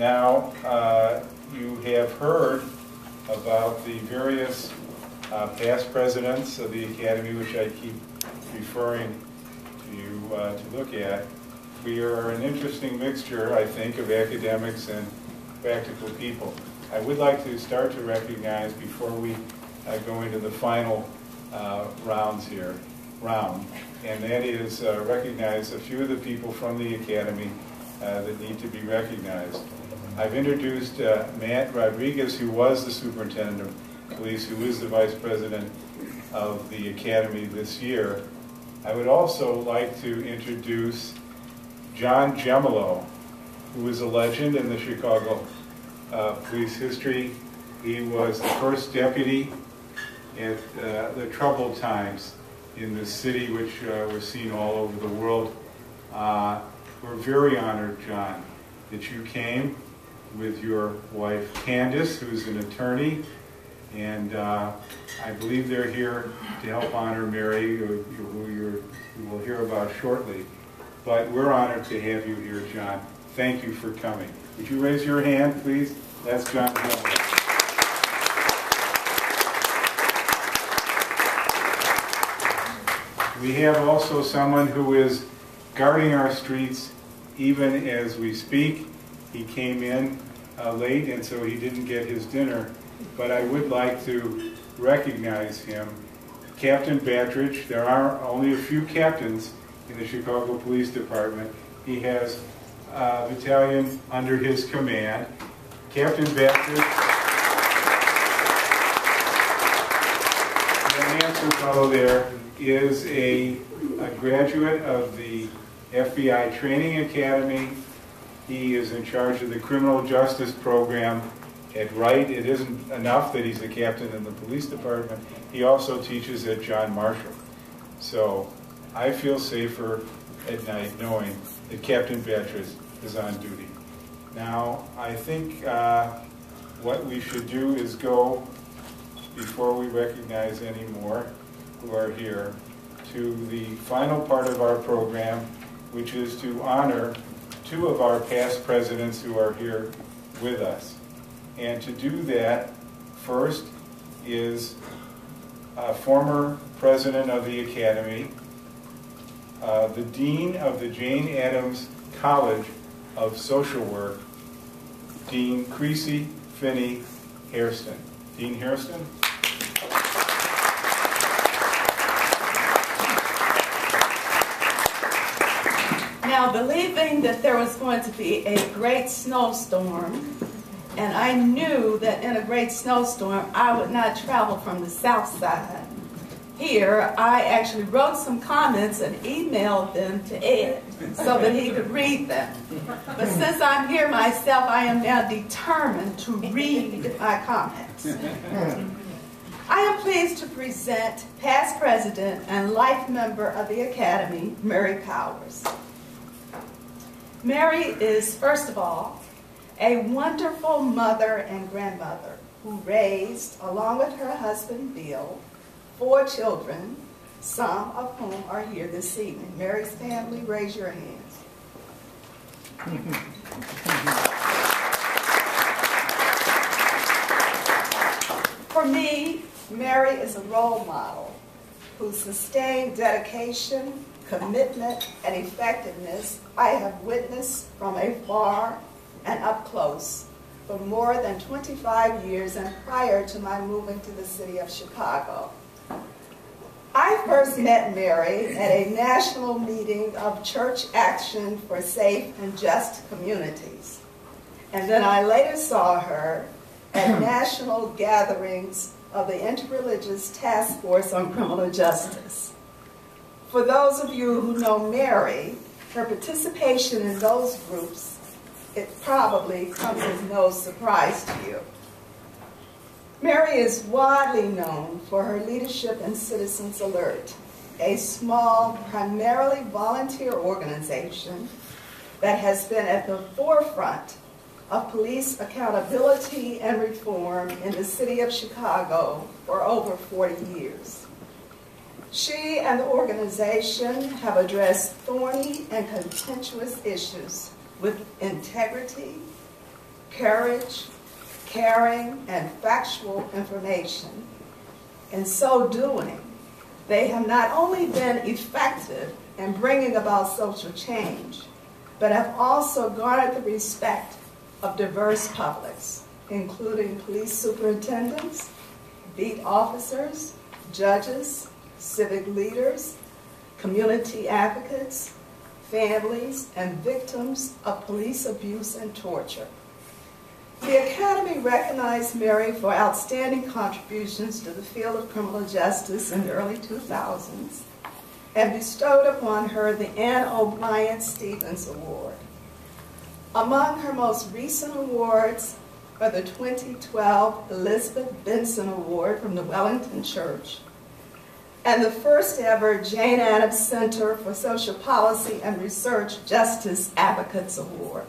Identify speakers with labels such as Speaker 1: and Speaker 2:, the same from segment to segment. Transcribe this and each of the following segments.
Speaker 1: Now, you have heard about the various past presidents of the Academy, which I keep referring to you to look at. We are an interesting mixture, I think, of academics and practical people. I would like to start to recognize, before we go into the final round, and that is recognize a few of the people from the Academy that need to be recognized. I've introduced Matt Rodriguez, who was the Superintendent of Police, who is the Vice President of the Academy this year. I would also like to introduce John Gemolo, who is a legend in the Chicago police history. He was the first deputy at the troubled times in the city, which was seen all over the world. We're very honored, John, that you came with your wife Candace, who's an attorney, and I believe they're here to help honor Mary, who you will hear about shortly. But we're honored to have you here, John. Thank you for coming. Would you raise your hand, please? That's John Howard. We have also someone who is guarding our streets even as we speak. He came in late, and so he didn't get his dinner, but I would like to recognize him. Captain Battridge. There are only a few captains in the Chicago Police Department. He has a battalion under his command. Captain Battridge, the handsome fellow there, is a graduate of the FBI Training Academy. He is in charge of the criminal justice program at Wright. It isn't enough that he's a captain in the police department. He also teaches at John Marshall. So I feel safer at night knowing that Captain Battridge is on duty. Now, I think what we should do is go, before we recognize any more who are here, to the final part of our program, which is to honor two of our past presidents who are here with us. And to do that, first is a former president of the Academy, the Dean of the Jane Addams College of Social Work, Dean Creasie, Finney, Hairston. Dean Hairston.
Speaker 2: Now, believing that there was going to be a great snowstorm, and I knew that in a great snowstorm I would not travel from the south side. Here, I actually wrote some comments and emailed them to Ed so that he could read them. But since I'm here myself, I am now determined to read my comments. I am pleased to present past president and life member of the Academy, Mary Powers. Mary is, first of all, a wonderful mother and grandmother who raised, along with her husband Bill, 4 children, some of whom are here this evening. Mary's family, raise your hands. For me, Mary is a role model whose sustained dedication, commitment, and effectiveness I have witnessed from afar and up close for more than 25 years and prior to my moving to the city of Chicago. I first met Mary at a national meeting of Church Action for Safe and Just Communities. And then I later saw her at national gatherings of the Interreligious Task Force on Criminal Justice. For those of you who know Mary, her participation in those groups, it probably comes as no surprise to you. Mary is widely known for her leadership in Citizens Alert, a small, primarily volunteer organization that has been at the forefront of police accountability and reform in the city of Chicago for over 40 years. She and the organization have addressed thorny and contentious issues with integrity, courage, caring, and factual information. In so doing, they have not only been effective in bringing about social change, but have also garnered the respect of diverse publics, including police superintendents, beat officers, judges, civic leaders, community advocates, families, and victims of police abuse and torture. The Academy recognized Mary for outstanding contributions to the field of criminal justice in the early 2000s and bestowed upon her the Anne O'Brien Stevens Award. Among her most recent awards are the 2012 Elizabeth Benson Award from the Wellington Church and the first ever Jane Addams Center for Social Policy and Research Justice Advocates Award.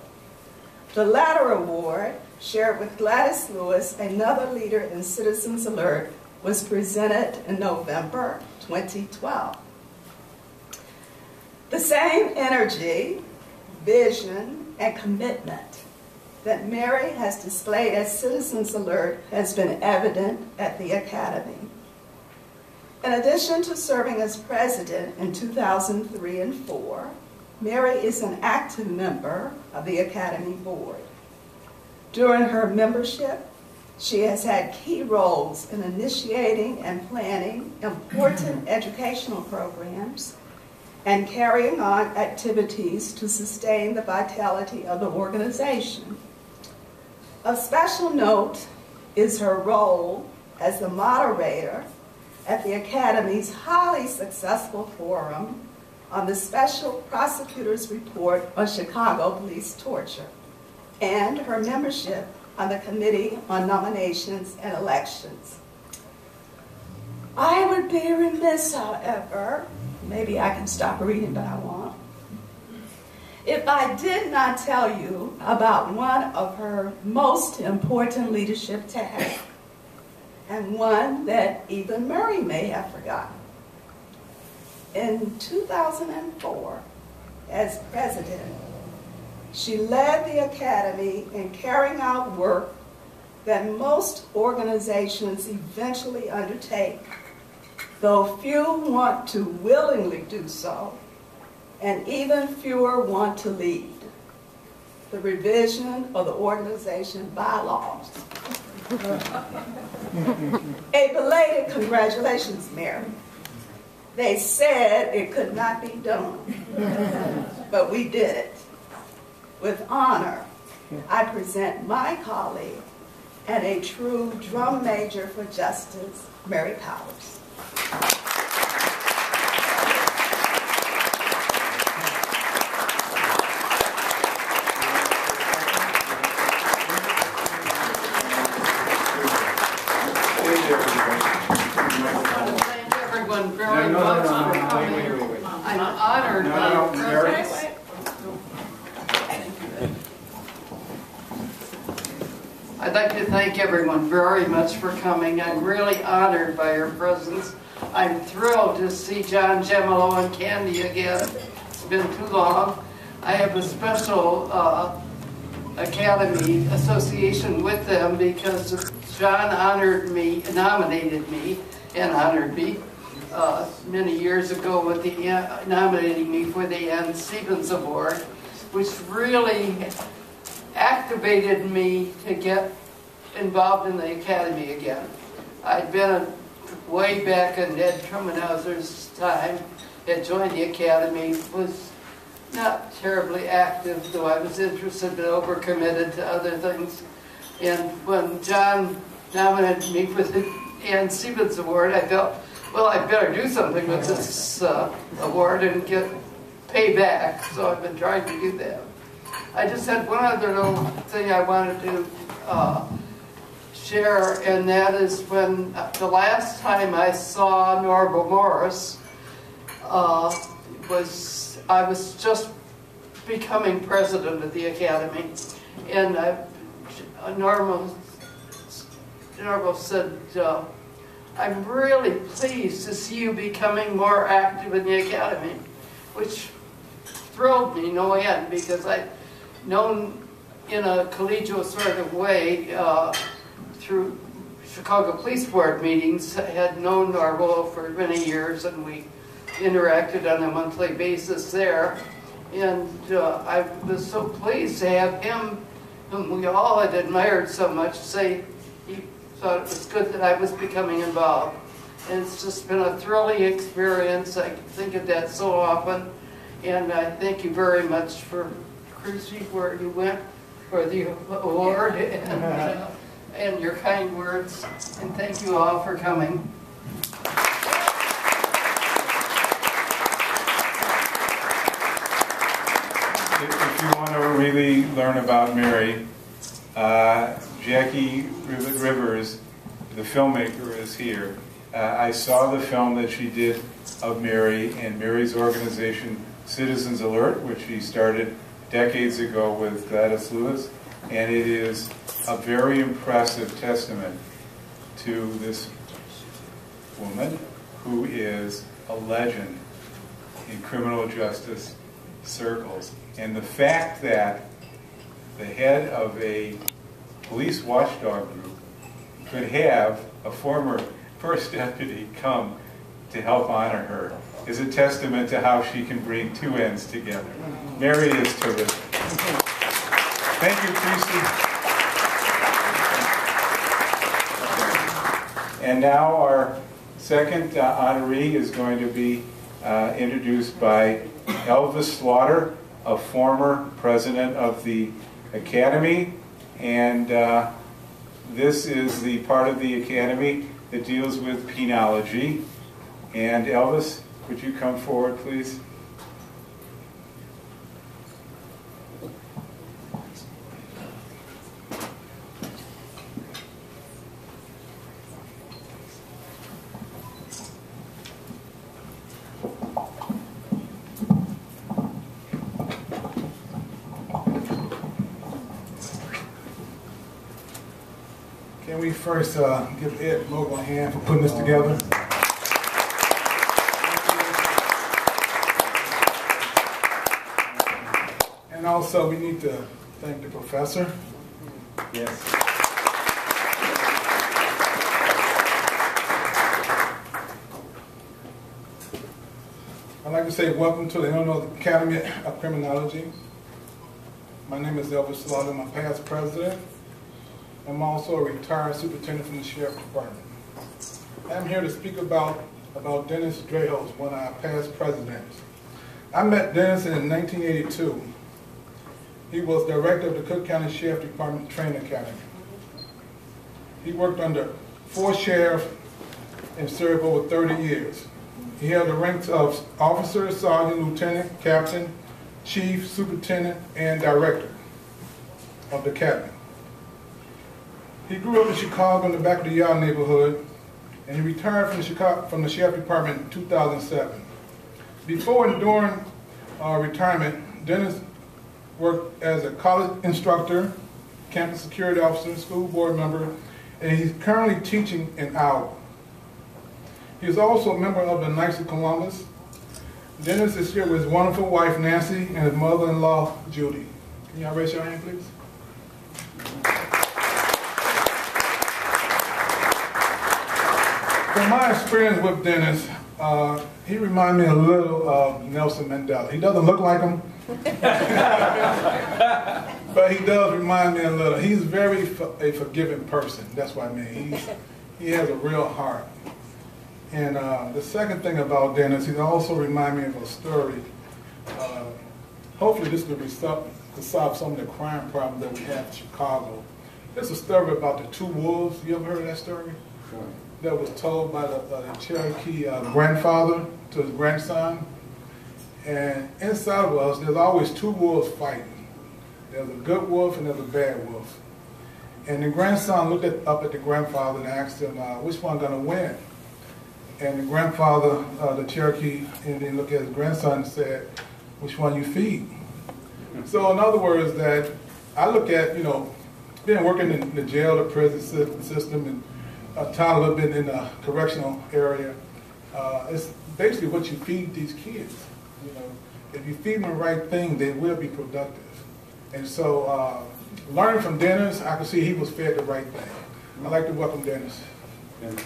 Speaker 2: The latter award, shared with Gladys Lewis, another leader in Citizens Alert, was presented in November 2012. The same energy, vision, and commitment that Mary has displayed at Citizens Alert has been evident at the Academy. In addition to serving as president in 2003 and 2004, Mary is an active member of the Academy Board. During her membership, she has had key roles in initiating and planning important educational programs and carrying on activities to sustain the vitality of the organization. Of special note is her role as the moderator at the Academy's highly successful forum on the Special Prosecutor's Report on Chicago Police Torture, and her membership on the Committee on Nominations and Elections. I would be remiss, however, maybe I can stop reading, but I won't, if I did not tell you about one of her most important leadership tasks, and one that even Mary may have forgotten. In 2004, as president, she led the Academy in carrying out work that most organizations eventually undertake, though few want to willingly do so, and even fewer want to lead: the revision of the organization bylaws. A belated congratulations, Mary. They said it could not be done, but we did it. With honor, I present my colleague and a true drum major for justice, Mary Powers.
Speaker 3: I'm honored by your I'd like to thank everyone very much for coming. I'm really honored by your presence. I'm thrilled to see John, Gemolo, and Candy again. It's been too long. I have a special Academy association with them because John nominated me many years ago with nominating me for the Ann Stevens Award, which really activated me to get involved in the Academy again. I'd been way back in Ed Trumanhauser's time, had joined the Academy, was not terribly active, though I was interested but overcommitted to other things. And when John nominated me for the Ann Stevens Award, I felt, well, I'd better do something with this award and get pay back. So I've been trying to do that. I just had one other little thing I wanted to share, and that is when the last time I saw Norval Morris I was just becoming president of the Academy, and Norval said, I'm really pleased to see you becoming more active in the Academy, which thrilled me no end, because I'd known in a collegial sort of way, through Chicago Police Board meetings, had known Darwell for many years, and we interacted on a monthly basis there. And I was so pleased to have him, whom we all had admired so much, say he thought it was good that I was becoming involved. And it's just been a thrilling experience. I think of that so often. And I thank you very much for Creasie, where you went for the award, and your kind words. And thank you all for coming.
Speaker 1: If you want to really learn about Mary, Jackie Rivers, the filmmaker, is here. I saw the film that she did of Mary and Mary's organization, Citizens Alert, which she started decades ago with Gladys Lewis, and it is a very impressive testament to this woman who is a legend in criminal justice circles. And the fact that the head of a police watchdog group could have a former first deputy come to help honor her is a testament to how she can bring two ends together. Mary is terrific. Thank you, Creasie. And now our second honoree is going to be introduced by Elvis Slaughter, a former president of the Academy, and this is the part of the Academy that deals with penology. And Elvis, would you come forward, please?
Speaker 4: Can we first give Ed Mogul a hand for putting this together? And also, we need to thank the professor.
Speaker 1: Yes.
Speaker 4: I'd like to say welcome to the Illinois Academy of Criminology. My name is Elvis Slaughter. I'm a past president. I'm also a retired superintendent from the Sheriff's Department. I'm here to speak about Dennis Drahos, one of our past presidents. I met Dennis in 1982. He was director of the Cook County Sheriff's Department Training Academy. He worked under 4 sheriffs and served over 30 years. He held the ranks of officer, sergeant, lieutenant, captain, chief, superintendent, and director of the academy. He grew up in Chicago in the back of the Yard neighborhood, and he retired from the Sheriff's Department in 2007. Before and during retirement, Dennis worked as a college instructor, campus security officer, school board member, and he's currently teaching in Iowa. He is also a member of the Knights of Columbus. Dennis is here with his wonderful wife, Nancy, and his mother-in-law, Judy. Can y'all raise your hand, please? From my experience with Dennis, he reminds me a little of Nelson Mandela. He doesn't look like him, but he does remind me a little. He's very a forgiving person. That's what I mean. He has a real heart. And the second thing about Dennis, he also reminds me of a story. Hopefully this could solve some of the crime problems that we have in Chicago. There's a story about the 2 wolves. You ever heard of that story? Sure. That was told by the Cherokee grandfather to his grandson. And inside of us, there's always 2 wolves fighting. There's a good wolf and there's a bad wolf. And the grandson looked up at the grandfather and asked him, which one gonna win? And the grandfather, the Cherokee Indian, looked at his grandson and said, which one you feed? So in other words, that I look at, being working in the jail, the prison system, and time a little bit in the correctional area, it's basically what you feed these kids. If you feed them the right thing, they will be productive. And so learning from Dennis, I could see he was fed the right thing. I'd like to welcome Dennis. Thank you.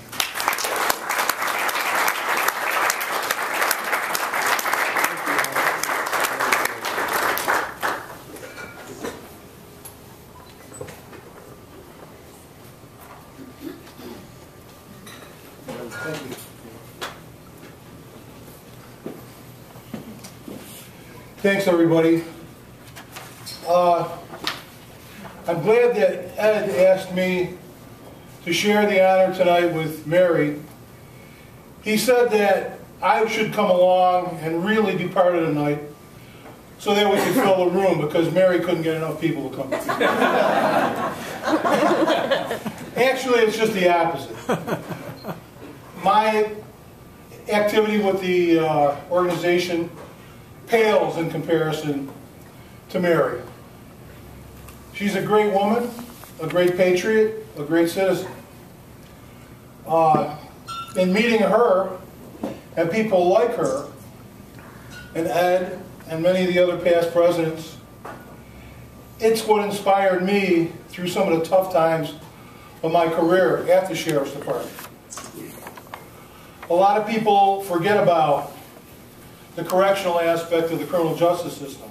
Speaker 4: Thanks, everybody. I'm glad that Ed asked me to share the honor tonight with Mary. He said that I should come along and really be part of the night so that we could fill the room, because Mary couldn't get enough people to come. Actually, it's just the opposite. My activity with the organization pales in comparison to Mary. She's a great woman, a great patriot, a great citizen. In meeting her and people like her, and Ed and many of the other past presidents, it's what inspired me through some of the tough times of my career at the Sheriff's Department. A lot of people forget about the correctional aspect of the criminal justice system.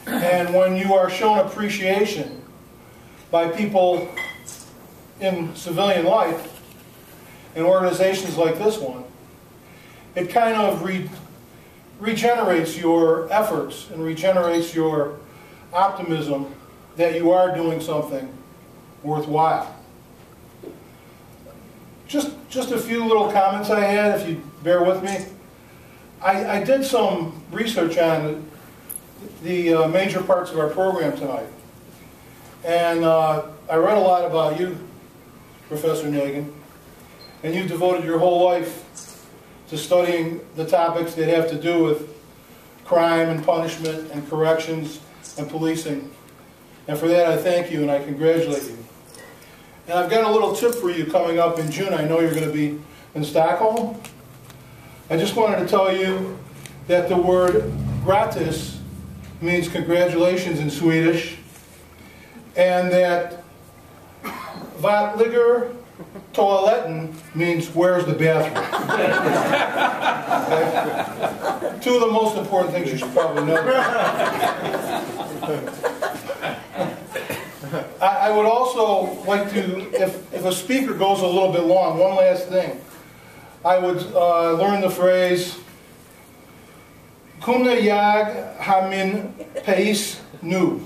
Speaker 4: And when you are shown appreciation by people in civilian life, in organizations like this one, it kind of regenerates your efforts and regenerates your optimism that you are doing something worthwhile. Just a few little comments I had, if you bear with me. I did some research on the major parts of our program tonight. And I read a lot about you, Professor Nagin, and you've devoted your whole life to studying the topics that have to do with crime and punishment and corrections and policing. And for that I thank you and I congratulate you. And I've got a little tip for you coming up in June. I know you're going to be in Stockholm. I just wanted to tell you that the word gratis means congratulations in Swedish, and that vad ligger toaletten means where's the bathroom. Okay? Two of the most important things you should probably know. I would also like to, if a speaker goes a little bit long, one last thing. I would learn the phrase, Kunde jag ha min pris nu?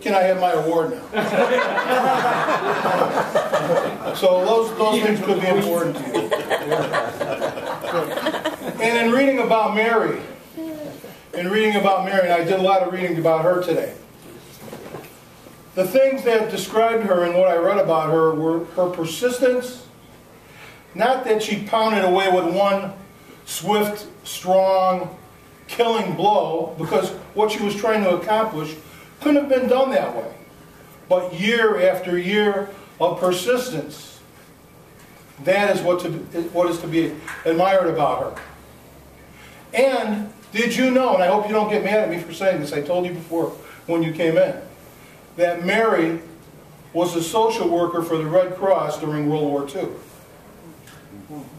Speaker 4: Can I have my award now? So those things could be important to you. And in reading about Mary, and I did a lot of reading about her today, the things that described her and what I read about her were her persistence. Not that she pounded away with one swift, strong, killing blow, because what she was trying to accomplish couldn't have been done that way. But year after year of persistence, that is what is to be admired about her. And did you know, and I hope you don't get mad at me for saying this, I told you before when you came in, that Mary was a social worker for the Red Cross during World War II.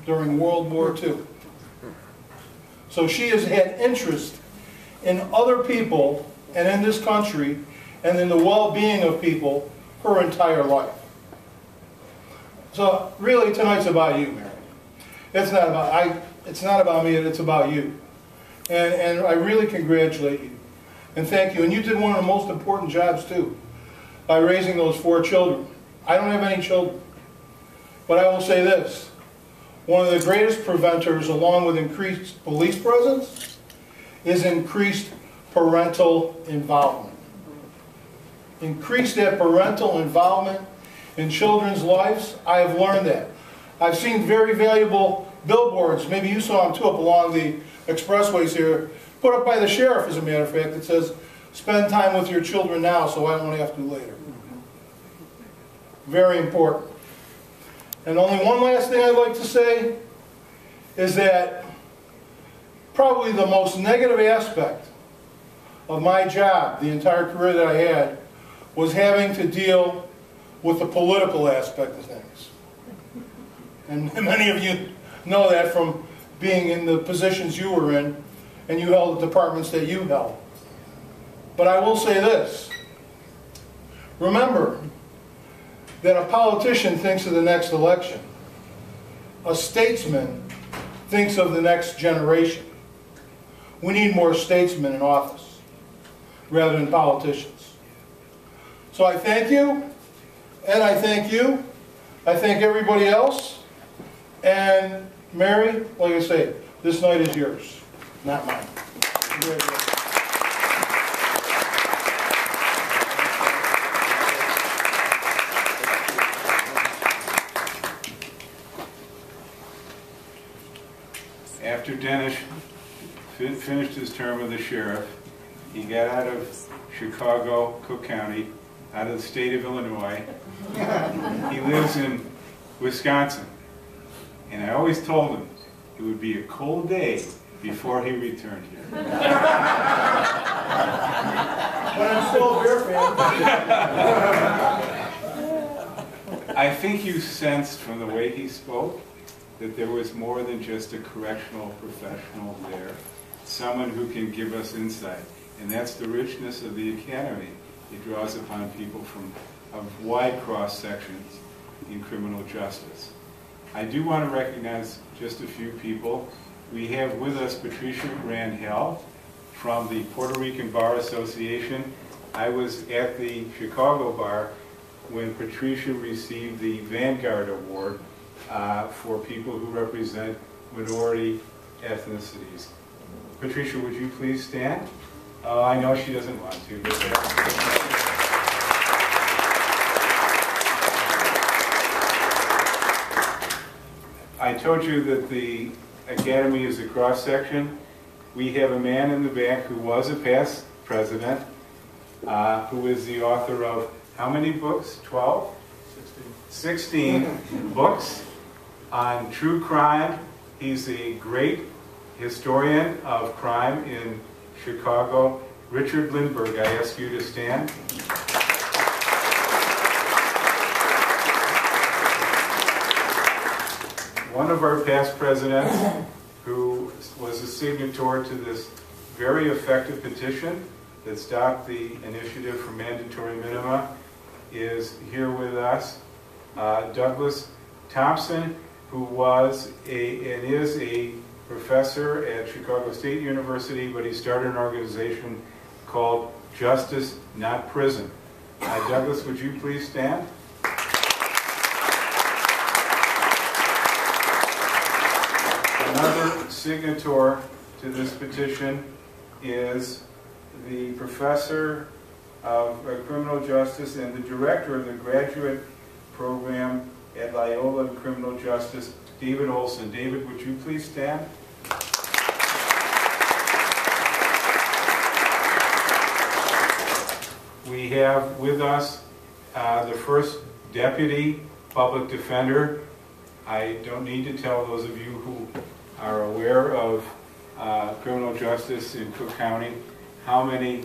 Speaker 4: During World War II. So she has had interest in other people and in this country and in the well-being of people her entire life. So really tonight's about you, Mary. It's not about me, it's about you. And I really congratulate you. And thank you. And you did one of the most important jobs too, by raising those 4 children. I don't have any children. But I will say this. One of the greatest preventers, along with increased police presence, is increased parental involvement. Increase that parental involvement in children's lives. I have learned that. I've seen very valuable billboards, maybe you saw them too, up along the expressways here, put up by the sheriff, as a matter of fact, that says, spend time with your children now so I won't have to later. Very important. And only one last thing I'd like to say is that probably the most negative aspect of my job, the entire career that I had,
Speaker 5: was having to deal with the political aspect of things. And many of you know that from being in the positions you were in, and you held the departments that you held. But I will say this. Remember that a politician thinks of the next election. A statesman thinks of the next generation. We need more statesmen in office rather than politicians. So I thank you, and I thank you. I thank everybody else. And Mary, like I say, this night is yours, not mine. Congratulations.
Speaker 1: After Dennis finished his term as the sheriff, he got out of Chicago, Cook County, out of the state of Illinois. He lives in Wisconsin. And I always told him it would be a cold day before he returned here.
Speaker 5: But I'm still a beer fan.
Speaker 1: I think you sensed from the way he spoke that there was more than just a correctional professional there, someone who can give us insight. And that's the richness of the academy. It draws upon people from wide cross-sections in criminal justice. I do want to recognize just a few people. We have with us Patricia Randell from the Puerto Rican Bar Association. I was at the Chicago Bar when Patricia received the Vanguard Award for people who represent minority ethnicities. Patricia, would you please stand? I know she doesn't want to, but I told you that the Academy is a cross-section. We have a man in the back who was a past president, who is the author of how many books? 12? 16 books on true crime. He's a great historian of crime in Chicago. Richard Lindbergh, I ask you to stand. One of our past presidents who was a signatory to this very effective petition that stopped the initiative for mandatory minima is here with us. Douglas Thompson, who was and is a professor at Chicago State University, but he started an organization called Justice, Not Prison. Douglas, would you please stand? Another signatory to this petition is the professor of criminal justice and the director of the graduate program at Loyola in criminal justice, David Olson. David, would you please stand? We have with us the first deputy public defender. I don't need to tell those of you who are aware of criminal justice in Cook County how many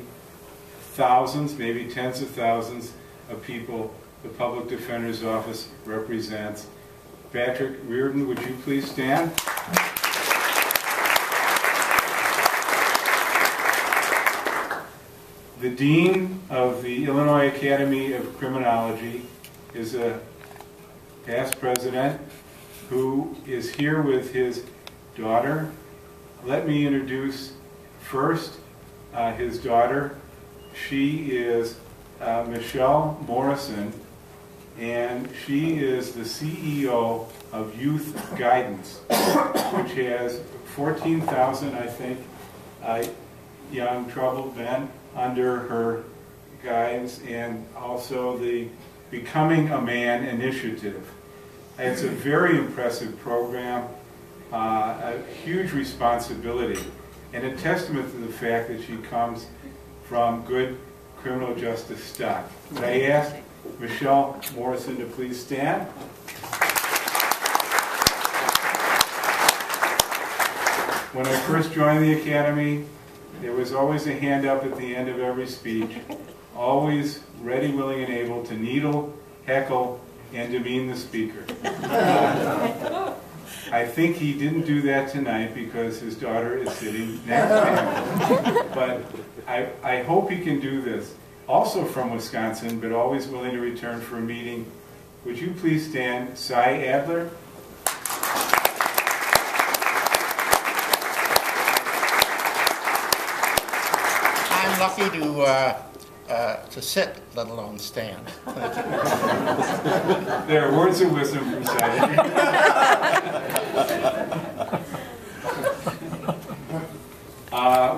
Speaker 1: thousands, maybe tens of thousands of people the Public Defender's Office represents. Patrick Reardon, would you please stand? The Dean of the Illinois Academy of Criminology is a past president who is here with his daughter. Let me introduce first his daughter. She is Michelle Morrison, and she is the CEO of Youth Guidance, which has 14,000, I think, young troubled men under her guidance, and also the Becoming a Man initiative. It's a very impressive program, a huge responsibility, and a testament to the fact that she comes from good criminal justice stock. Could I ask Michelle Morrison to please stand? When I first joined the Academy, there was always a hand up at the end of every speech. always ready, willing, and able to needle, heckle, and demean the speaker. I think he didn't do that tonight because his daughter is sitting next to him. But I hope he can do this. Also from Wisconsin, but always willing to return for a meeting. Would you please stand, Cy Adler?
Speaker 6: I'm lucky to sit, let alone stand. Thank you.
Speaker 1: There are words of wisdom from Cy.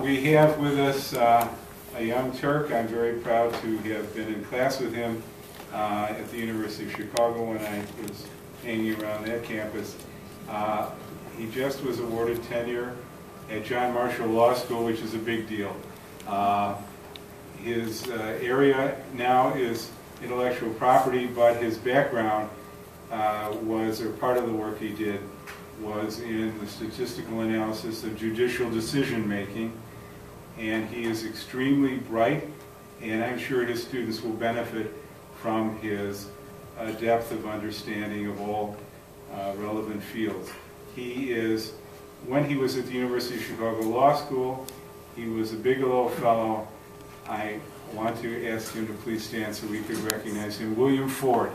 Speaker 1: We have with us a young Turk. I'm very proud to have been in class with him at the University of Chicago when I was hanging around that campus. He just was awarded tenure at John Marshall Law School, which is a big deal. His area now is intellectual property, but his background was, or part of the work he did, was in the statistical analysis of judicial decision making. And he is extremely bright, and I'm sure his students will benefit from his depth of understanding of all relevant fields. He is, when he was at the University of Chicago Law School, he was a Bigelow Fellow. I want to ask him to please stand so we could recognize him. William Ford.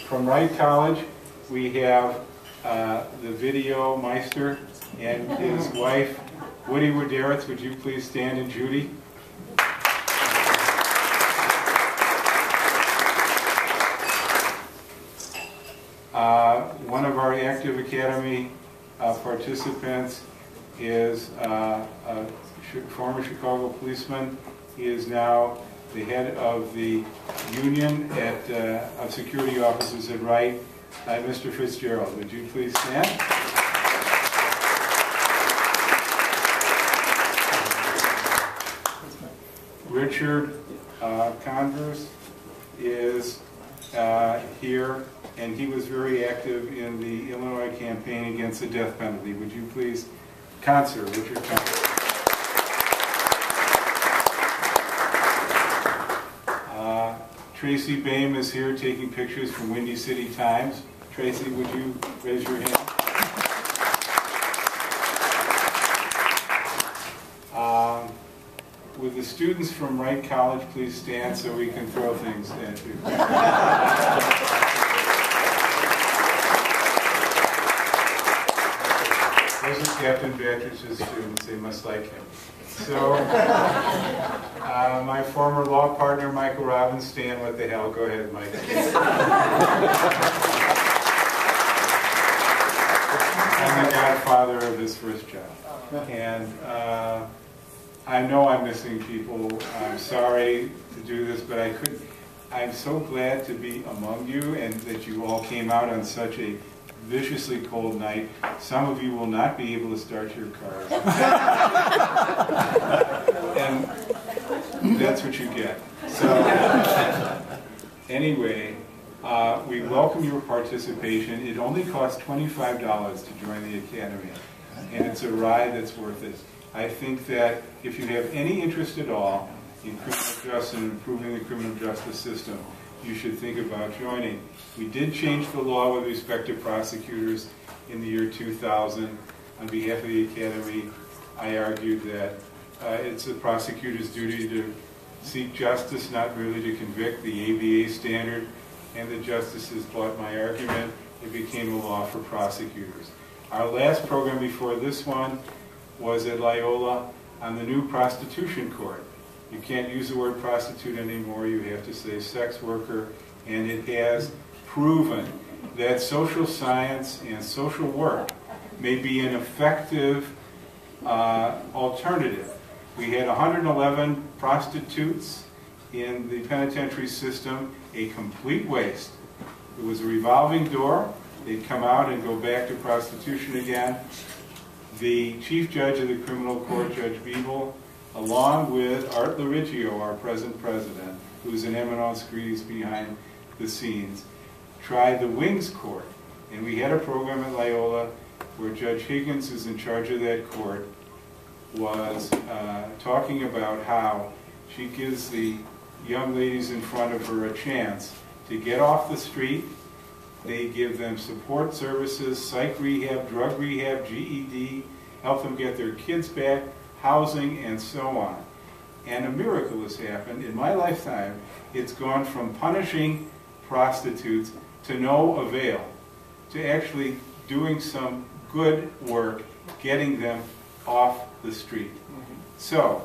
Speaker 1: From Wright College, we have the video meister and his wife, Woody Woderitz. Would you please stand, and Judy? One of our active academy participants is a former Chicago policeman. He is now the head of the union of security officers at Wright, Mr. Fitzgerald. Would you please stand? Richard Converse is here, and he was very active in the Illinois campaign against the death penalty. Would you please concert Richard Converse? Tracy Boehm is here taking pictures from Windy City Times. Tracy, would you raise your hand? Would the students from Wright College please stand so we can throw things at you? Those are Captain Batridge's students. They must like him. So, my former law partner, Michael Robbins, stand. What the hell? Go ahead, Mike. I'm the godfather of his first job. And I know I'm missing people. I'm sorry to do this, but I couldn't. I'm so glad to be among you and that you all came out on such a viciously cold night. Some of you will not be able to start your cars. And that's what you get. So anyway, we welcome your participation. It only costs $25 to join the Academy, and it's a ride that's worth it. I think that if you have any interest at all in criminal justice and improving the criminal justice system, you should think about joining. We did change the law with respect to prosecutors in the year 2000. On behalf of the Academy, I argued that it's the prosecutor's duty to seek justice, not merely to convict, the ABA standard, and the justices bought my argument. It became a law for prosecutors. Our last program before this one was at Loyola on the new prostitution court. You can't use the word prostitute anymore. You have to say sex worker, and it has proven that social science and social work may be an effective alternative. We had 111 prostitutes in the penitentiary system, a complete waste. It was a revolving door. They'd come out and go back to prostitution again. The chief judge of the criminal court, Judge Beeble, along with Art Lariggio, our present president, who is an eminence grise behind the scenes, tried the Wings Court. And we had a program at Loyola where Judge Higgins is in charge of that court, was talking about how she gives the young ladies in front of her a chance to get off the street. They give them support services, psych rehab, drug rehab, GED, help them get their kids back, housing, and so on. And a miracle has happened. In my lifetime, it's gone from punishing prostitutes to no avail, to actually doing some good work, getting them off the street. So,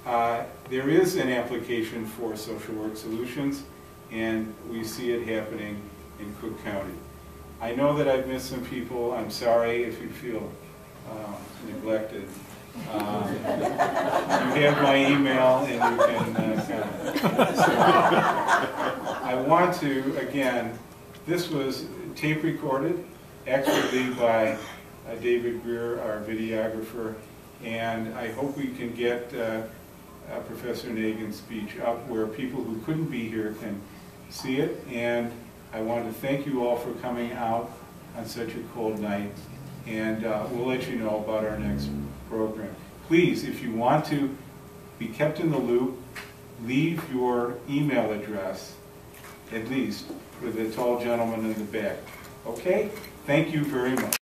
Speaker 1: there is an application for social work solutions, and we see it happening in Cook County. I know that I've missed some people. I'm sorry if you feel neglected. You have my email, and you can contact. So, I want to, again, this was tape recorded, expertly by David Greer, our videographer, and I hope we can get Professor Nagin's speech up where people who couldn't be here can see it. And I want to thank you all for coming out on such a cold night, and we'll let you know about our next program. Please, if you want to be kept in the loop, leave your email address, at least, for the tall gentleman in the back. Okay? Thank you very much.